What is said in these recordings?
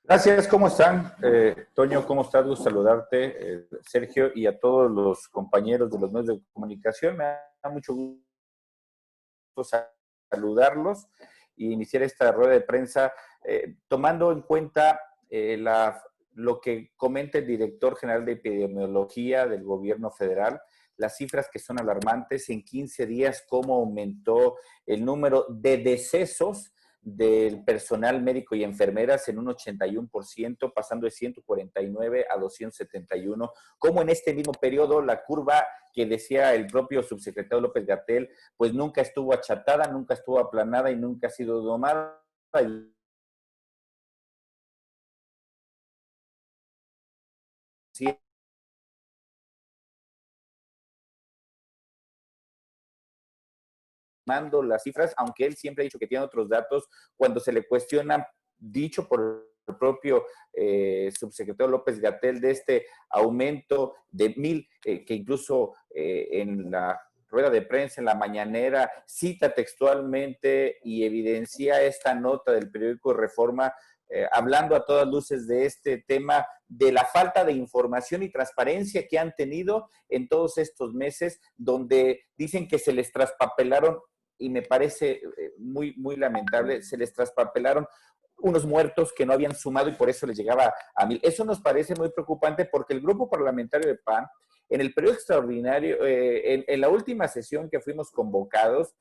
Gracias, ¿cómo están? Toño, ¿cómo estás? Gusto saludarte, Sergio, y a todos los compañeros de los medios de comunicación. Me da mucho gusto saludarlos e iniciar esta rueda de prensa tomando en cuenta lo que comenta el director general de epidemiología del gobierno federal, las cifras que son alarmantes. En 15 días, cómo aumentó el número de decesos del personal médico y enfermeras en un 81%, pasando de 149 a 271. Como en este mismo periodo la curva que decía el propio subsecretario López-Gatell, pues nunca estuvo achatada, nunca estuvo aplanada y nunca ha sido domada. Sí, mando las cifras, aunque él siempre ha dicho que tiene otros datos, cuando se le cuestiona, dicho por el propio subsecretario López-Gatell, de este aumento de 1,000, que incluso en la rueda de prensa, en la mañanera, cita textualmente y evidencia esta nota del periódico Reforma, hablando a todas luces de este tema, de la falta de información y transparencia que han tenido en todos estos meses, donde dicen que se les traspapelaron, y me parece muy lamentable, se les traspapelaron unos muertos que no habían sumado y por eso les llegaba a 1,000. Eso nos parece muy preocupante porque el grupo parlamentario de PAN, en el periodo extraordinario, en la última sesión que fuimos convocados,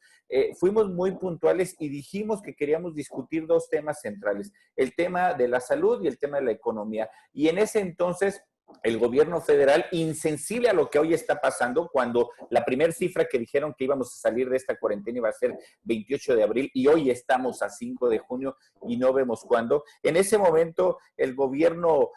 fuimos muy puntuales y dijimos que queríamos discutir dos temas centrales, el tema de la salud y el tema de la economía. Y en ese entonces el gobierno federal, insensible a lo que hoy está pasando, cuando la primera cifra que dijeron que íbamos a salir de esta cuarentena iba a ser 28 de abril y hoy estamos a 5 de junio y no vemos cuándo. En ese momento el gobierno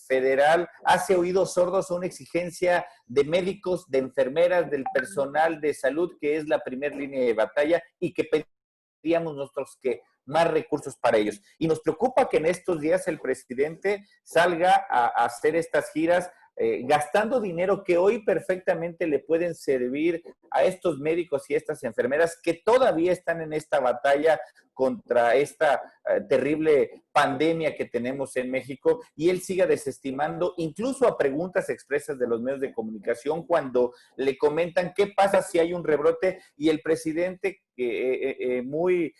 federal hace oídos sordos a una exigencia de médicos, de enfermeras, del personal de salud, que es la primera línea de batalla y que pedíamos nosotros que más recursos para ellos. Y nos preocupa que en estos días el presidente salga a hacer estas giras gastando dinero que hoy perfectamente le pueden servir a estos médicos y a estas enfermeras que todavía están en esta batalla contra esta terrible pandemia que tenemos en México, y él siga desestimando incluso a preguntas expresas de los medios de comunicación cuando le comentan qué pasa si hay un rebrote, y el presidente muy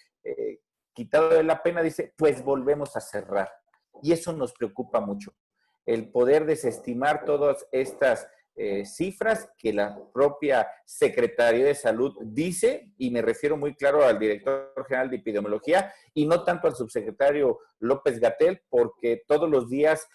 quitado de la pena dice, pues volvemos a cerrar. Y eso nos preocupa mucho, el poder desestimar todas estas cifras que la propia Secretaría de Salud dice, y me refiero muy claro al director general de epidemiología y no tanto al subsecretario López-Gatell, porque todos los días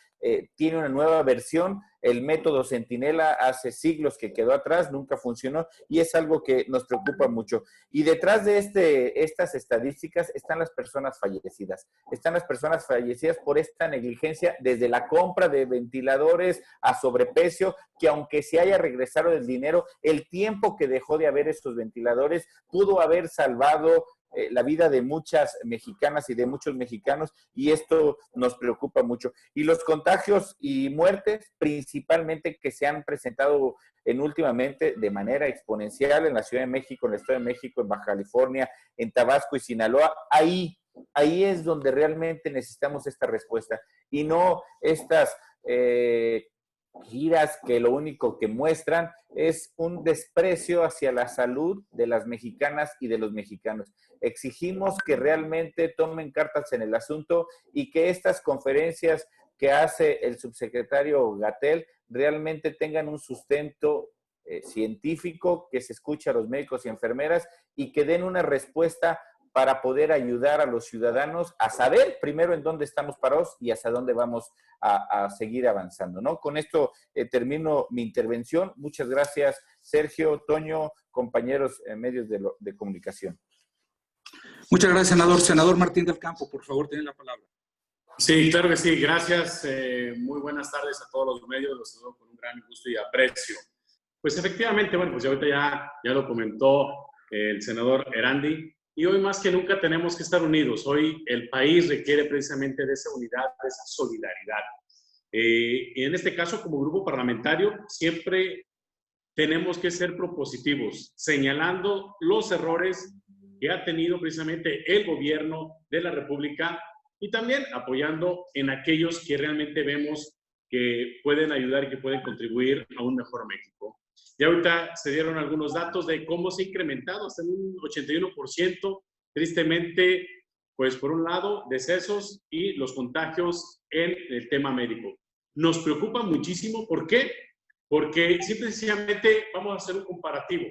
tiene una nueva versión. El método Centinela hace siglos que quedó atrás, nunca funcionó, y es algo que nos preocupa mucho. Y detrás de estas estadísticas están las personas fallecidas. Están las personas fallecidas por esta negligencia, desde la compra de ventiladores a sobreprecio, que aunque se haya regresado el dinero, el tiempo que dejó de haber estos ventiladores pudo haber salvado la vida de muchas mexicanas y de muchos mexicanos, y esto nos preocupa mucho. Y los contagios y muertes, principalmente, que se han presentado últimamente de manera exponencial en la Ciudad de México, en el Estado de México, en Baja California, en Tabasco y Sinaloa, ahí es donde realmente necesitamos esta respuesta y no estas giras que lo único que muestran es un desprecio hacia la salud de las mexicanas y de los mexicanos. Exigimos que realmente tomen cartas en el asunto y que estas conferencias que hace el subsecretario Gatell realmente tengan un sustento científico, que se escuche a los médicos y enfermeras y que den una respuesta para poder ayudar a los ciudadanos a saber primero en dónde estamos parados y hacia dónde vamos a seguir avanzando, ¿no? Con esto termino mi intervención. Muchas gracias, Sergio, Toño, compañeros medios de comunicación. Muchas gracias, senador. Senador Martín del Campo, por favor, tiene la palabra. Sí, claro que sí. Gracias. Muy buenas tardes a todos los medios. Los saludo con un gran gusto y aprecio. Pues efectivamente, bueno, pues ahorita ya lo comentó el senador Erandi, y hoy más que nunca tenemos que estar unidos. Hoy el país requiere precisamente de esa unidad, de esa solidaridad. En este caso, como grupo parlamentario, siempre tenemos que ser propositivos, señalando los errores que ha tenido precisamente el gobierno de la República y también apoyando en aquellos que realmente vemos que pueden ayudar y que pueden contribuir a un mejor México. Y ahorita se dieron algunos datos de cómo se ha incrementado hasta un 81%, tristemente, pues por un lado, decesos y los contagios en el tema médico. Nos preocupa muchísimo. ¿Por qué? Porque simplemente vamos a hacer un comparativo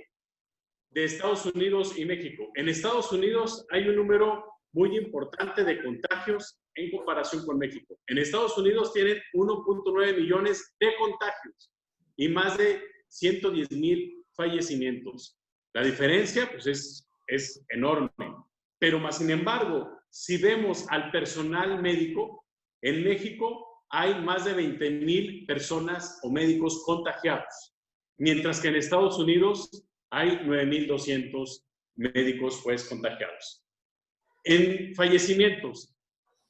de Estados Unidos y México. En Estados Unidos hay un número muy importante de contagios en comparación con México. En Estados Unidos tienen 1.9 millones de contagios y más de 110,000 fallecimientos. La diferencia, pues, es enorme. Pero más sin embargo, si vemos al personal médico, en México hay más de 20,000 personas o médicos contagiados, mientras que en Estados Unidos hay 9,200 médicos pues contagiados. En fallecimientos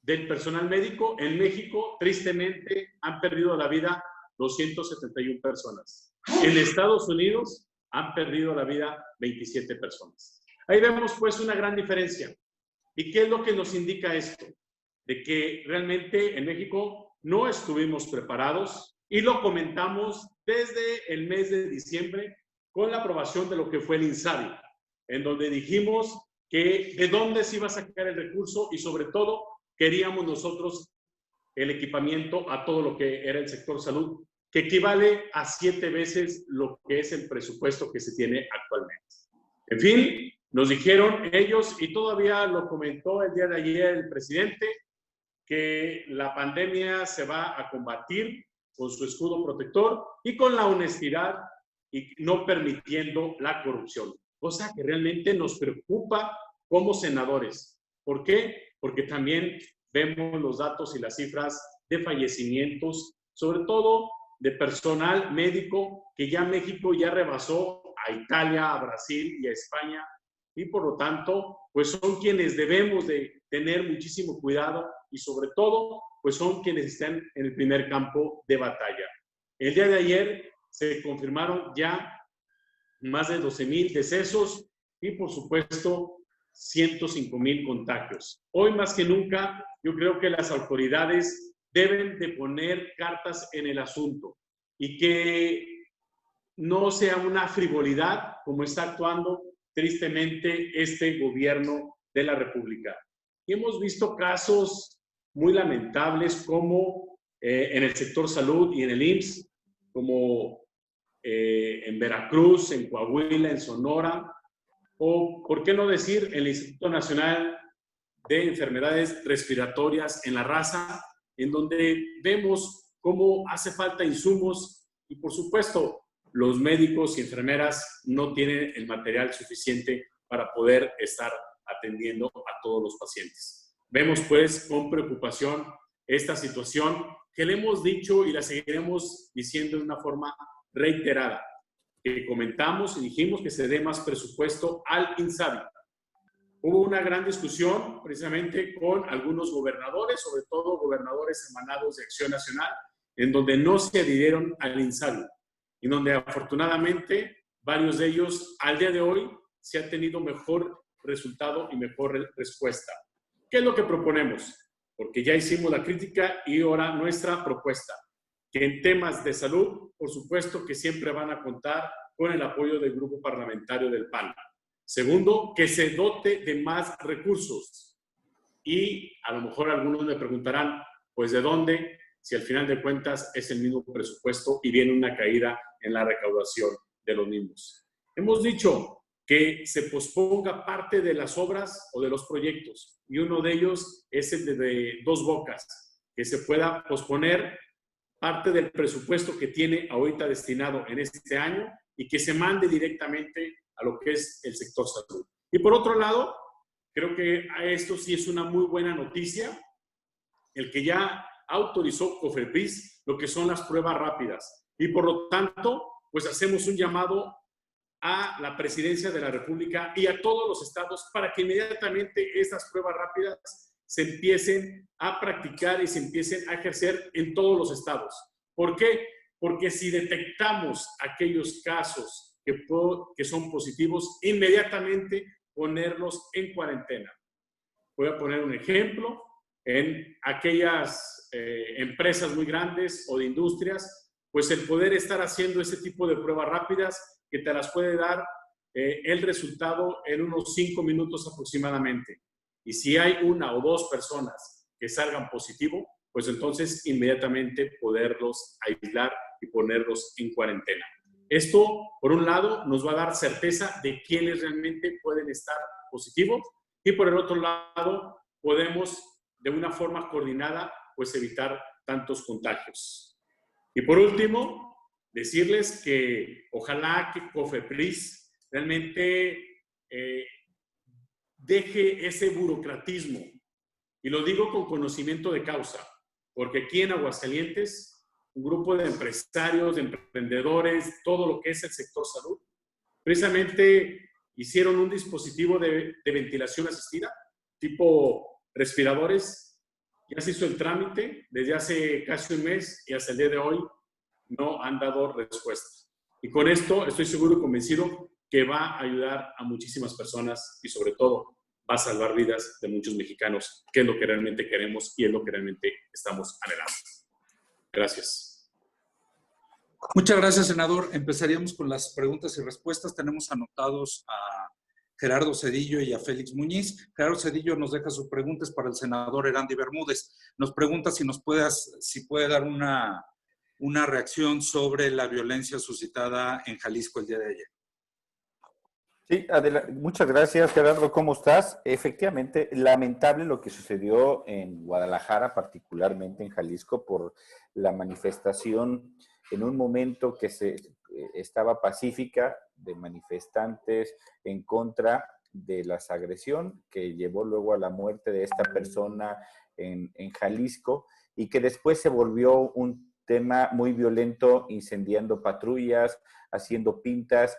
del personal médico, en México, tristemente, han perdido la vida 271 personas. En Estados Unidos han perdido la vida 27 personas. Ahí vemos pues una gran diferencia. ¿Y qué es lo que nos indica esto? De que realmente en México no estuvimos preparados y lo comentamos desde el mes de diciembre con la aprobación de lo que fue el INSABI, en donde dijimos que de dónde se iba a sacar el recurso y sobre todo queríamos nosotros el equipamiento a todo lo que era el sector salud, que equivale a 7 veces lo que es el presupuesto que se tiene actualmente. En fin, nos dijeron ellos, y todavía lo comentó el día de ayer el presidente, que la pandemia se va a combatir con su escudo protector y con la honestidad y no permitiendo la corrupción. Cosa que realmente nos preocupa como senadores. ¿Por qué? Porque también vemos los datos y las cifras de fallecimientos, sobre todo de personal médico, que ya México ya rebasó a Italia, a Brasil y a España, y por lo tanto, pues son quienes debemos de tener muchísimo cuidado y sobre todo, pues son quienes están en el primer campo de batalla. El día de ayer se confirmaron ya más de 12,000 decesos y por supuesto 105,000 contagios. Hoy más que nunca, yo creo que las autoridades deben de poner cartas en el asunto y que no sea una frivolidad como está actuando tristemente este gobierno de la República. Y hemos visto casos muy lamentables como en el sector salud y en el IMSS, como en Veracruz, en Coahuila, en Sonora, o, ¿por qué no decir, el Instituto Nacional de Enfermedades Respiratorias en La Raza, en donde vemos cómo hace falta insumos y, por supuesto, los médicos y enfermeras no tienen el material suficiente para poder estar atendiendo a todos los pacientes. Vemos, pues, con preocupación esta situación que le hemos dicho y la seguiremos diciendo de una forma reiterada, que comentamos y dijimos que se dé más presupuesto al INSABI. Hubo una gran discusión precisamente con algunos gobernadores, sobre todo gobernadores emanados de Acción Nacional, en donde no se adhirieron al INSABI, y donde afortunadamente varios de ellos al día de hoy se han tenido mejor resultado y mejor respuesta. ¿Qué es lo que proponemos? Porque ya hicimos la crítica y ahora nuestra propuesta, que en temas de salud, por supuesto que siempre van a contar con el apoyo del grupo parlamentario del PAN. Segundo, que se dote de más recursos. Y a lo mejor algunos me preguntarán, pues ¿de dónde? Si al final de cuentas es el mismo presupuesto y viene una caída en la recaudación de los mismos. Hemos dicho que se posponga parte de las obras o de los proyectos, y uno de ellos es el de Dos Bocas, que se pueda posponer parte del presupuesto que tiene ahorita destinado en este año y que se mande directamente a lo que es el sector salud. Y por otro lado, creo que a esto sí es una muy buena noticia, el que ya autorizó COFEPRIS lo que son las pruebas rápidas. Y por lo tanto, pues hacemos un llamado a la Presidencia de la República y a todos los estados para que inmediatamente estas pruebas rápidas se empiecen a practicar y se empiecen a ejercer en todos los estados. ¿Por qué? Porque si detectamos aquellos casos que son positivos, inmediatamente ponerlos en cuarentena. Voy a poner un ejemplo. en aquellas empresas muy grandes o de industrias, pues el poder estar haciendo ese tipo de pruebas rápidas que te las puede dar el resultado en unos 5 minutos aproximadamente. Y si hay una o dos personas que salgan positivo, pues entonces inmediatamente poderlos aislar y ponerlos en cuarentena. Esto, por un lado, nos va a dar certeza de quiénes realmente pueden estar positivos y por el otro lado, podemos de una forma coordinada pues evitar tantos contagios. Y por último, decirles que ojalá que COFEPRIS realmente deje ese burocratismo. Y lo digo con conocimiento de causa, porque aquí en Aguascalientes, un grupo de empresarios, de emprendedores, todo lo que es el sector salud, precisamente hicieron un dispositivo de ventilación asistida, tipo respiradores. Ya se hizo el trámite desde hace casi un mes y hasta el día de hoy no han dado respuesta. Y con esto estoy seguro y convencido que va a ayudar a muchísimas personas y sobre todo va a salvar vidas de muchos mexicanos, que es lo que realmente queremos y es lo que realmente estamos anhelando. Gracias. Muchas gracias, senador. Empezaríamos con las preguntas y respuestas. Tenemos anotados a Gerardo Zedillo y a Félix Muñiz. Gerardo Zedillo nos deja sus preguntas para el senador Erandy Bermúdez. Nos pregunta si puede dar una reacción sobre la violencia suscitada en Jalisco el día de ayer. Sí, muchas gracias, Gerardo. ¿Cómo estás? Efectivamente, lamentable lo que sucedió en Guadalajara, particularmente en Jalisco, por la manifestación en un momento que estaba pacífica de manifestantes en contra de la agresión que llevó luego a la muerte de esta persona en Jalisco y que después se volvió un tema muy violento, incendiando patrullas, haciendo pintas,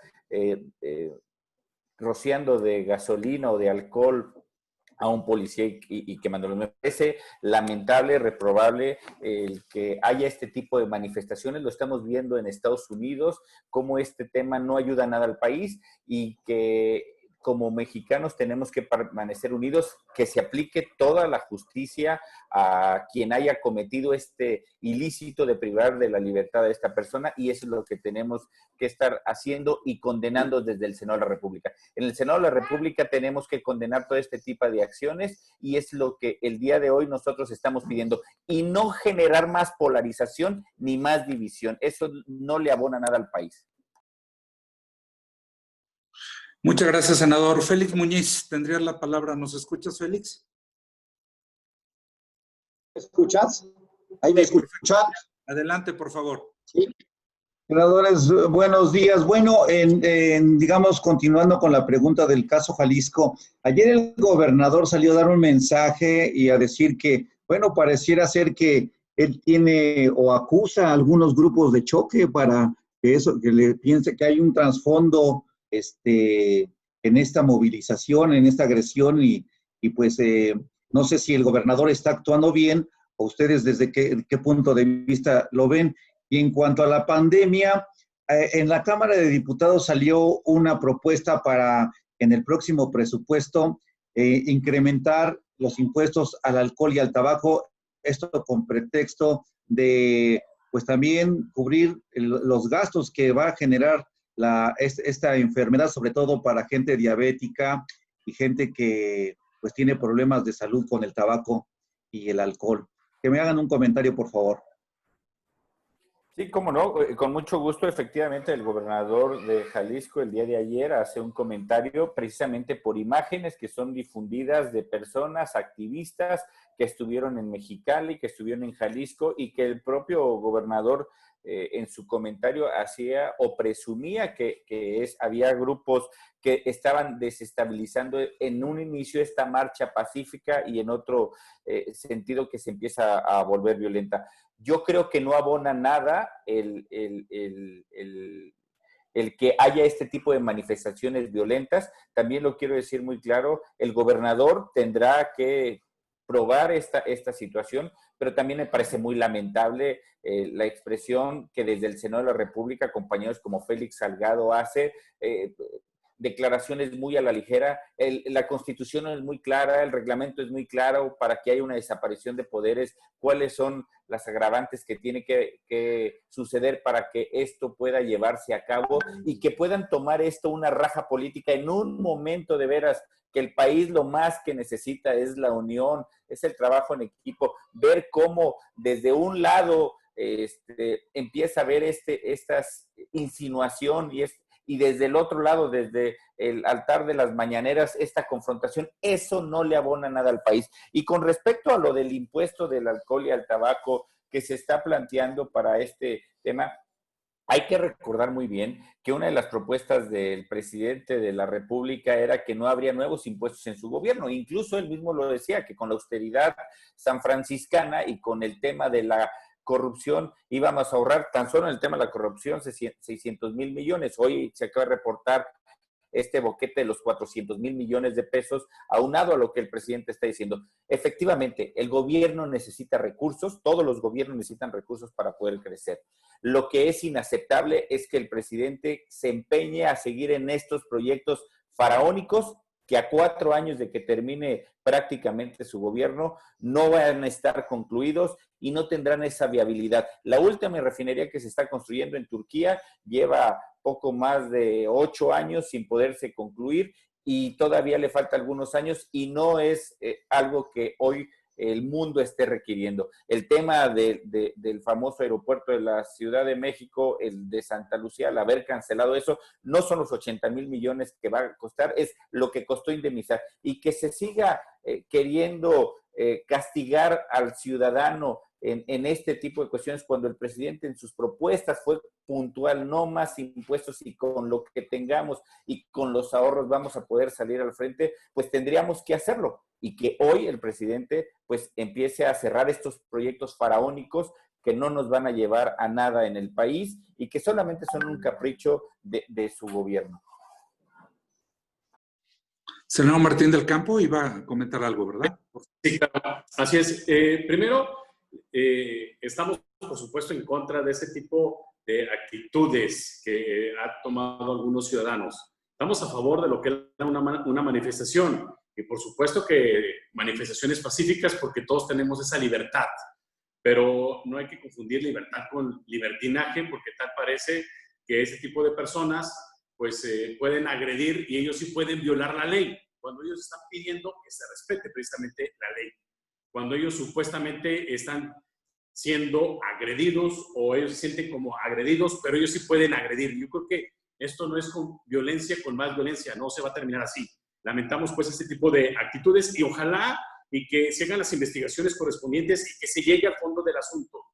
rociando de gasolina o de alcohol a un policía y quemándolo. Me parece lamentable, reprobable el que haya este tipo de manifestaciones. Lo estamos viendo en Estados Unidos, cómo este tema no ayuda nada al país y que como mexicanos tenemos que permanecer unidos, que se aplique toda la justicia a quien haya cometido este ilícito de privar de la libertad de esta persona, y eso es lo que tenemos que estar haciendo y condenando desde el Senado de la República. En el Senado de la República tenemos que condenar todo este tipo de acciones y es lo que el día de hoy nosotros estamos pidiendo, y no generar más polarización ni más división. Eso no le abona nada al país. Muchas gracias, senador. Félix Muñiz, tendrías la palabra. ¿Nos escuchas, Félix? ¿Me escuchas? ¿Ahí me escuchan? Adelante, por favor. Sí. Senadores, buenos días. Bueno, digamos, continuando con la pregunta del caso Jalisco, ayer el gobernador salió a dar un mensaje y a decir que, bueno, pareciera ser que él tiene o acusa a algunos grupos de choque para que le piense que hay un trasfondo en esta movilización, en esta agresión y pues no sé si el gobernador está actuando bien o ustedes desde qué punto de vista lo ven. Y en cuanto a la pandemia, en la Cámara de Diputados salió una propuesta para en el próximo presupuesto incrementar los impuestos al alcohol y al tabaco, esto con pretexto de pues también cubrir los gastos que va a generar esta enfermedad, sobre todo para gente diabética y gente que pues tiene problemas de salud con el tabaco y el alcohol. Que me hagan un comentario, por favor. Sí, cómo no, con mucho gusto. Efectivamente, el gobernador de Jalisco el día de ayer hace un comentario precisamente por imágenes que son difundidas de personas activistas que estuvieron en Mexicali, que estuvieron en Jalisco y que el propio gobernador en su comentario hacía o presumía que había grupos que estaban desestabilizando en un inicio esta marcha pacífica y en otro sentido que se empieza a volver violenta. Yo creo que no abona nada el que haya este tipo de manifestaciones violentas. También lo quiero decir muy claro, el gobernador tendrá que probar esta situación, pero también me parece muy lamentable la expresión que desde el Senado de la República, compañeros como Félix Salgado hace, declaraciones muy a la ligera. La Constitución es muy clara, el reglamento es muy claro para que haya una desaparición de poderes, cuáles son las agravantes que tiene que suceder para que esto pueda llevarse a cabo y que puedan tomar esto una raja política en un momento de veras que el país lo más que necesita es la unión, es el trabajo en equipo, ver cómo desde un lado empieza a ver estas insinuación y desde el otro lado, desde el altar de las mañaneras, esta confrontación, eso no le abona nada al país. Y con respecto a lo del impuesto del alcohol y al tabaco que se está planteando para este tema, hay que recordar muy bien que una de las propuestas del presidente de la República era que no habría nuevos impuestos en su gobierno. Incluso él mismo lo decía, que con la austeridad sanfranciscana y con el tema de la corrupción íbamos a ahorrar tan solo en el tema de la corrupción 600,000 millones. Hoy se acaba de reportar este boquete de los 400,000 millones de pesos, aunado a lo que el presidente está diciendo. Efectivamente, el gobierno necesita recursos, todos los gobiernos necesitan recursos para poder crecer. Lo que es inaceptable es que el presidente se empeñe a seguir en estos proyectos faraónicos que a 4 años de que termine prácticamente su gobierno no van a estar concluidos y no tendrán esa viabilidad. La última refinería que se está construyendo en Turquía lleva poco más de 8 años sin poderse concluir y todavía le falta algunos años y no es algo que hoy el mundo esté requiriendo. El tema del famoso aeropuerto de la Ciudad de México, el de Santa Lucía, al haber cancelado eso, no son los 80,000 millones que va a costar, es lo que costó indemnizar. Y que se siga queriendo castigar al ciudadano en este tipo de cuestiones cuando el presidente en sus propuestas fue puntual, no más impuestos y con lo que tengamos y con los ahorros vamos a poder salir al frente, pues tendríamos que hacerlo y que hoy el presidente pues empiece a cerrar estos proyectos faraónicos que no nos van a llevar a nada en el país y que solamente son un capricho de su gobierno. Senador Martín del Campo iba a comentar algo, ¿verdad? Sí, claro. Así es. Primero, estamos, por supuesto, en contra de ese tipo de actitudes que han tomado algunos ciudadanos. Estamos a favor de lo que es una manifestación y, por supuesto, que manifestaciones pacíficas porque todos tenemos esa libertad, pero no hay que confundir libertad con libertinaje porque tal parece que ese tipo de personas pues pueden agredir y ellos sí pueden violar la ley, cuando ellos están pidiendo que se respete precisamente la ley. Cuando ellos supuestamente están siendo agredidos o ellos se sienten como agredidos, pero ellos sí pueden agredir. Yo creo que esto no es con violencia, con más violencia, no se va a terminar así. Lamentamos pues este tipo de actitudes y ojalá y que se hagan las investigaciones correspondientes y que se llegue al fondo del asunto.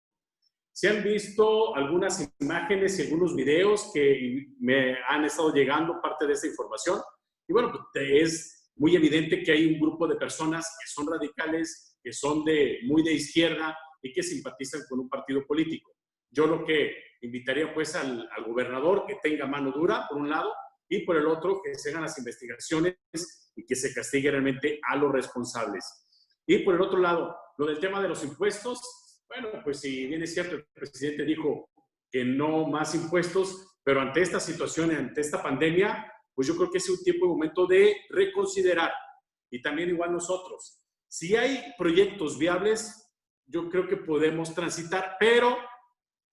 Se han visto algunas imágenes y algunos videos que me han estado llegando parte de esta información y bueno, pues es muy evidente que hay un grupo de personas que son radicales, que son muy de izquierda y que simpatizan con un partido político. Yo lo que invitaría pues al gobernador que tenga mano dura, por un lado, y por el otro, que se hagan las investigaciones y que se castigue realmente a los responsables. Y por el otro lado, lo del tema de los impuestos, bueno, pues si bien es cierto, el presidente dijo que no más impuestos, pero ante esta situación, ante esta pandemia, pues yo creo que es un tiempo y momento de reconsiderar. Y también igual nosotros. Si hay proyectos viables, yo creo que podemos transitar, pero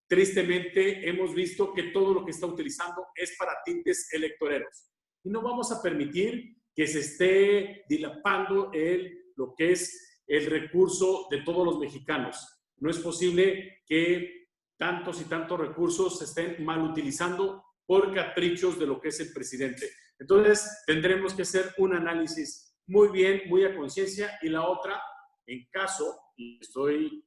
tristemente hemos visto que todo lo que está utilizando es para tintes electoreros. Y no vamos a permitir que se esté dilapando lo que es el recurso de todos los mexicanos. No es posible que tantos y tantos recursos se estén mal utilizando por caprichos de lo que es el presidente. Entonces, tendremos que hacer un análisis muy bien, muy a conciencia, y la otra, en caso, y estoy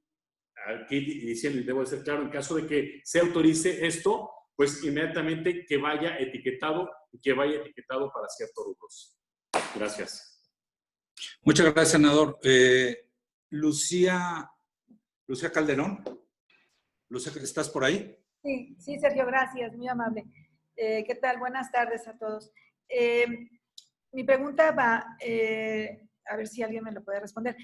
aquí diciendo y debo ser claro, en caso de que se autorice esto, pues inmediatamente que vaya etiquetado y que vaya etiquetado para ciertos rubros. Gracias. Muchas gracias, senador. Lucía Calderón. Lucía, ¿estás por ahí? Sí, sí, Sergio, gracias, muy amable. ¿Qué tal? Buenas tardes a todos. Mi pregunta va, a ver si alguien me lo puede responder.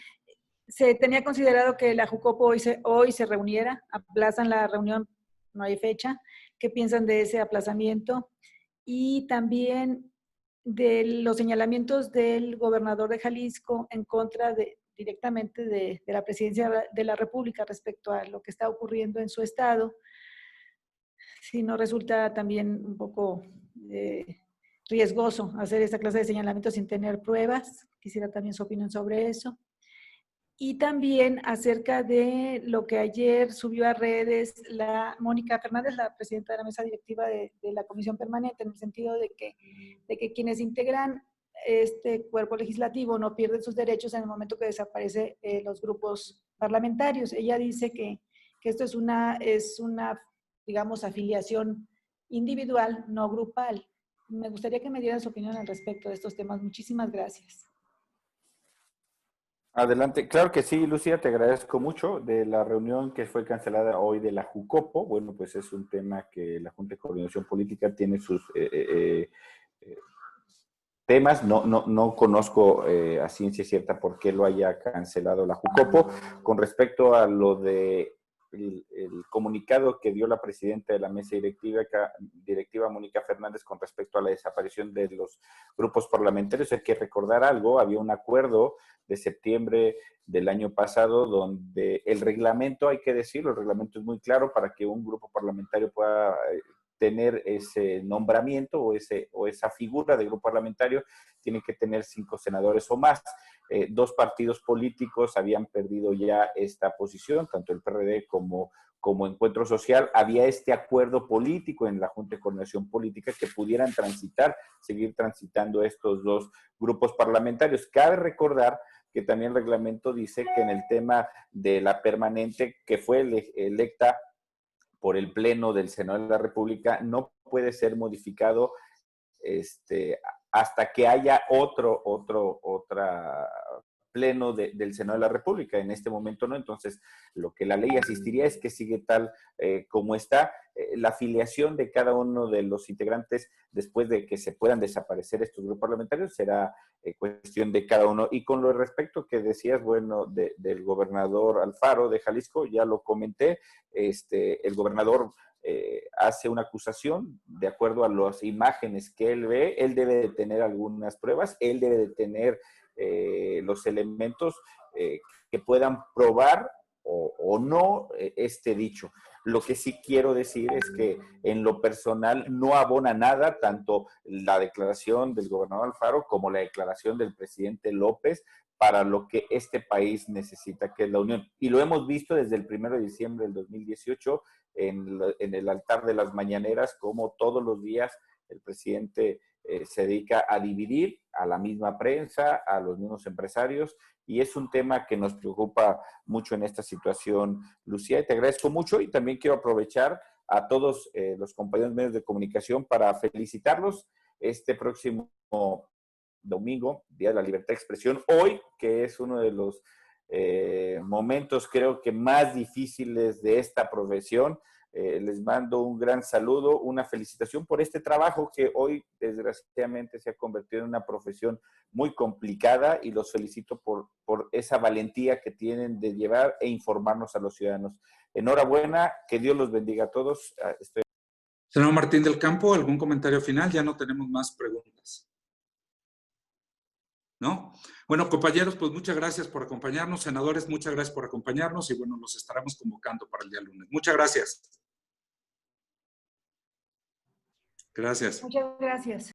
Se tenía considerado que la Jucopo hoy se reuniera, aplazan la reunión, no hay fecha. ¿Qué piensan de ese aplazamiento? Y también de los señalamientos del gobernador de Jalisco en contra directamente de la presidencia de la República respecto a lo que está ocurriendo en su estado. Si no resulta también un poco riesgoso hacer esta clase de señalamientos sin tener pruebas. Quisiera también su opinión sobre eso. Y también acerca de lo que ayer subió a redes la Mónica Fernández, la presidenta de la mesa directiva de la Comisión Permanente, en el sentido de que quienes integran este cuerpo legislativo no pierden sus derechos en el momento que desaparecen los grupos parlamentarios. Ella dice que esto es una, digamos, afiliación individual, no grupal. Me gustaría que me dieran su opinión al respecto de estos temas. Muchísimas gracias. Adelante. Claro que sí, Lucía, te agradezco mucho de la reunión que fue cancelada hoy de la JUCOPO. Bueno, pues es un tema que la Junta de Coordinación Política tiene sus temas. No conozco a ciencia cierta por qué lo haya cancelado la JUCOPO. Con respecto a lo de el comunicado que dio la presidenta de la mesa directiva Mónica Fernández con respecto a la desaparición de los grupos parlamentarios, hay que recordar algo. Había un acuerdo de septiembre del año pasado donde el reglamento, hay que decirlo, el reglamento es muy claro para que un grupo parlamentario pueda tener ese nombramiento o esa figura de grupo parlamentario, tiene que tener 5 senadores o más. 2 partidos políticos habían perdido ya esta posición, tanto el PRD como Encuentro Social. Había este acuerdo político en la Junta de Coordinación Política que pudieran seguir transitando estos 2 grupos parlamentarios. Cabe recordar que también el reglamento dice que en el tema de la permanente, que fue electa por el Pleno del Senado de la República, no puede ser modificado hasta que haya otro pleno del Senado de la República. En este momento no. Entonces, lo que la ley asistiría es que sigue tal como está. La afiliación de cada uno de los integrantes después de que se puedan desaparecer estos grupos parlamentarios será cuestión de cada uno. Y con lo respecto que decías, bueno, del gobernador Alfaro de Jalisco, ya lo comenté. El gobernador hace una acusación de acuerdo a las imágenes que él ve. Él debe de tener algunas pruebas, él debe de tener los elementos que puedan probar o no este dicho. Lo que sí quiero decir es que en lo personal no abona nada tanto la declaración del gobernador Alfaro como la declaración del presidente López para lo que este país necesita, que es la unión. Y lo hemos visto desde el 1 de diciembre del 2018 en el altar de las mañaneras, como todos los días el presidente se dedica a dividir a la misma prensa, a los mismos empresarios, y es un tema que nos preocupa mucho en esta situación, Lucía, y te agradezco mucho. Y también quiero aprovechar a todos los compañeros medios de comunicación para felicitarlos este próximo domingo, Día de la Libertad de Expresión, hoy, que es uno de los momentos creo que más difíciles de esta profesión. Les mando un gran saludo, una felicitación por este trabajo que hoy desgraciadamente se ha convertido en una profesión muy complicada, y los felicito por esa valentía que tienen de llevar e informarnos a los ciudadanos. Enhorabuena, que Dios los bendiga a todos. Senador Martín del Campo, ¿algún comentario final? Ya no tenemos más preguntas, ¿no? Bueno, compañeros, pues muchas gracias por acompañarnos. Senadores, muchas gracias por acompañarnos, y bueno, los estaremos convocando para el día lunes. Muchas gracias. Gracias. Muchas gracias.